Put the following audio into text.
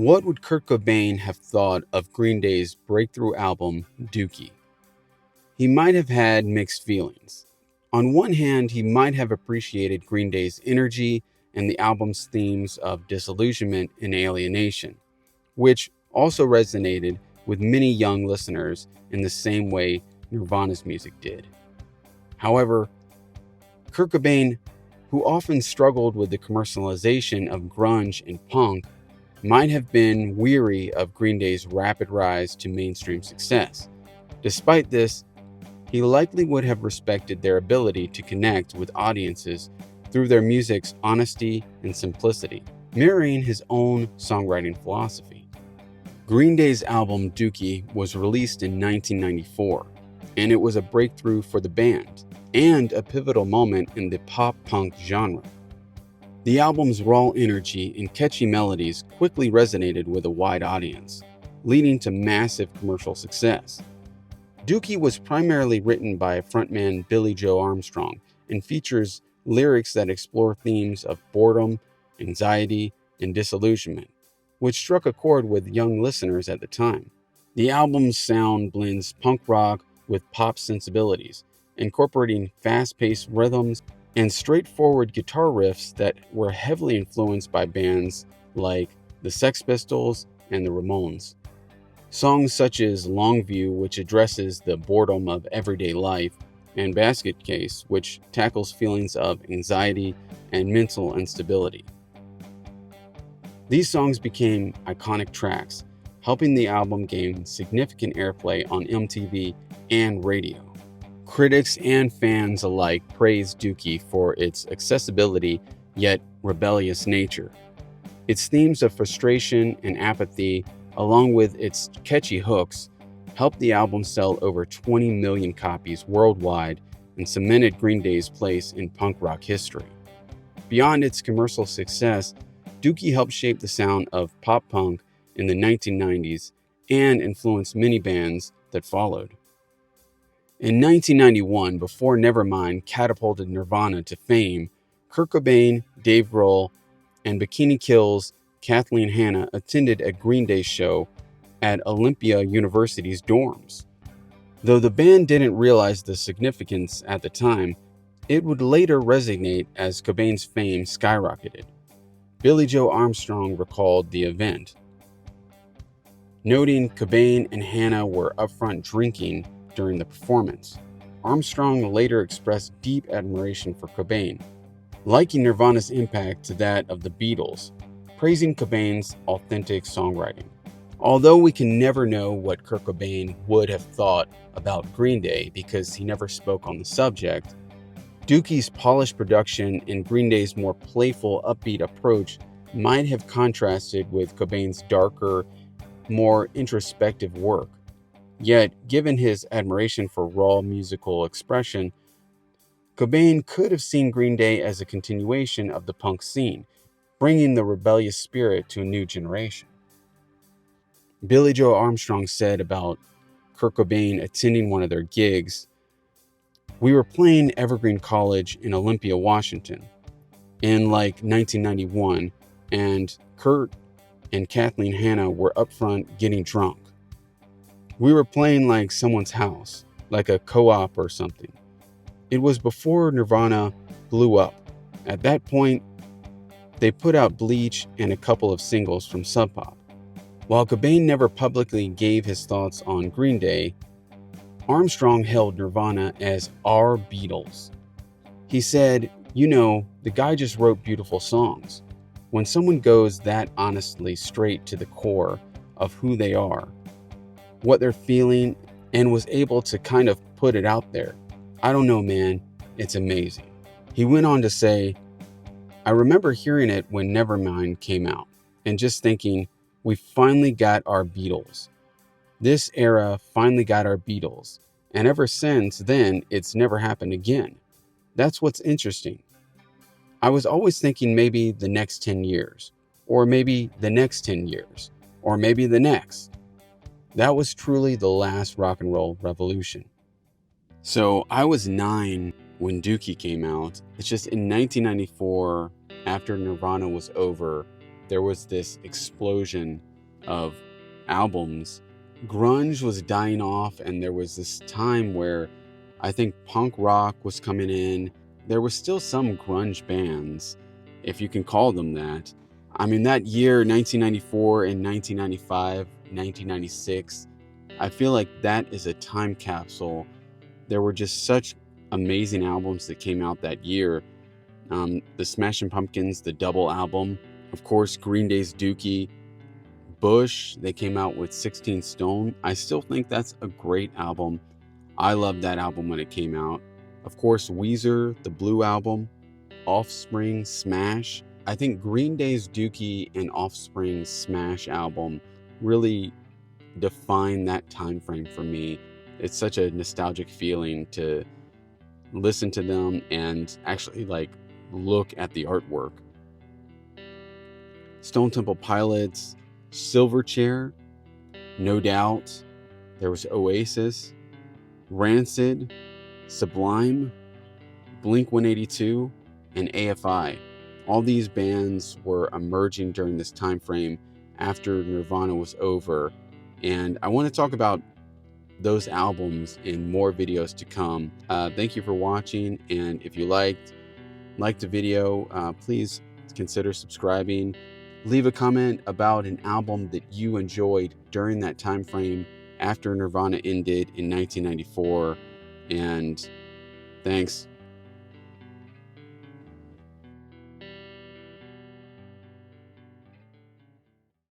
What would Kurt Cobain have thought of Green Day's breakthrough album, Dookie? He might have had mixed feelings. On one hand, he might have appreciated Green Day's energy and the album's themes of disillusionment and alienation, which also resonated with many young listeners in the same way Nirvana's music did. However, Kurt Cobain, who often struggled with the commercialization of grunge and punk, might have been weary of Green Day's rapid rise to mainstream success. Despite this, he likely would have respected their ability to connect with audiences through their music's honesty and simplicity, mirroring his own songwriting philosophy. Green Day's album Dookie was released in 1994, and it was a breakthrough for the band and a pivotal moment in the pop-punk genre. The album's raw energy and catchy melodies quickly resonated with a wide audience, leading to massive commercial success. Dookie was primarily written by frontman Billie Joe Armstrong and features lyrics that explore themes of boredom, anxiety, and disillusionment, which struck a chord with young listeners at the time. The album's sound blends punk rock with pop sensibilities, incorporating fast-paced rhythms and straightforward guitar riffs that were heavily influenced by bands like the Sex Pistols and the Ramones. Songs such as Longview, which addresses the boredom of everyday life, and Basket Case, which tackles feelings of anxiety and mental instability. These songs became iconic tracks, helping the album gain significant airplay on MTV and radio. Critics and fans alike praised Dookie for its accessibility yet rebellious nature. Its themes of frustration and apathy, along with its catchy hooks, helped the album sell over 20 million copies worldwide and cemented Green Day's place in punk rock history. Beyond its commercial success, Dookie helped shape the sound of pop punk in the 1990s and influenced many bands that followed. In 1991, before Nevermind catapulted Nirvana to fame, Kurt Cobain, Dave Grohl, and Bikini Kill's Kathleen Hanna attended a Green Day show at Olympia University's dorms. Though the band didn't realize the significance at the time, it would later resonate as Cobain's fame skyrocketed. Billie Joe Armstrong recalled the event, noting Cobain and Hanna were upfront drinking during the performance. Armstrong later expressed deep admiration for Cobain, liking Nirvana's impact to that of the Beatles, praising Cobain's authentic songwriting. Although we can never know what Kurt Cobain would have thought about Green Day because he never spoke on the subject, Dookie's polished production and Green Day's more playful, upbeat approach might have contrasted with Cobain's darker, more introspective work. Yet, given his admiration for raw musical expression, Cobain could have seen Green Day as a continuation of the punk scene, bringing the rebellious spirit to a new generation. Billie Joe Armstrong said about Kurt Cobain attending one of their gigs, "We were playing Evergreen College in Olympia, Washington, in like 1991, and Kurt and Kathleen Hanna were up front getting drunk. We were playing like someone's house, like a co-op or something. It was before Nirvana blew up. At that point, they put out Bleach and a couple of singles from Sub Pop. While Cobain never publicly gave his thoughts on Green Day, Armstrong hailed Nirvana as our Beatles. He said, the guy just wrote beautiful songs. When someone goes that honestly straight to the core of who they are, what they're feeling, and was able to kind of put it out there, I don't know, man, it's amazing." He went on to say, "I remember hearing it when Nevermind came out and just thinking, we finally got our Beatles. This era finally got our Beatles. And ever since then, it's never happened again. That's what's interesting. I was always thinking maybe the next 10 years, or maybe the next 10 years, or maybe the next. That was truly the last rock and roll revolution." So I was 9 when Dookie came out. It's just in 1994, after Nirvana was over, there was this explosion of albums, grunge was dying off, and there was this time where I think punk rock was coming in. There was still some grunge bands, if you can call them that. I mean, that year, 1994 and 1995, 1996, I feel like that is a time capsule. There were just such amazing albums that came out that year. The Smashing Pumpkins, the double album, of course, Green Day's Dookie, Bush, they came out with 16 Stone. I still think that's a great album. I loved that album when it came out. Of course, Weezer, the Blue Album, Offspring, Smash. I think Green Day's Dookie and Offspring's Smash album really define that time frame for me. It's such a nostalgic feeling to listen to them and actually look at the artwork. Stone Temple Pilots, Silverchair, No Doubt, there was Oasis, Rancid, Sublime, Blink-182, and AFI. All these bands were emerging during this time frame after Nirvana was over, and I want to talk about those albums in more videos to come. Thank you for watching, and if you liked the video, please consider subscribing. Leave a comment about an album that you enjoyed during that time frame after Nirvana ended in 1994, and thanks.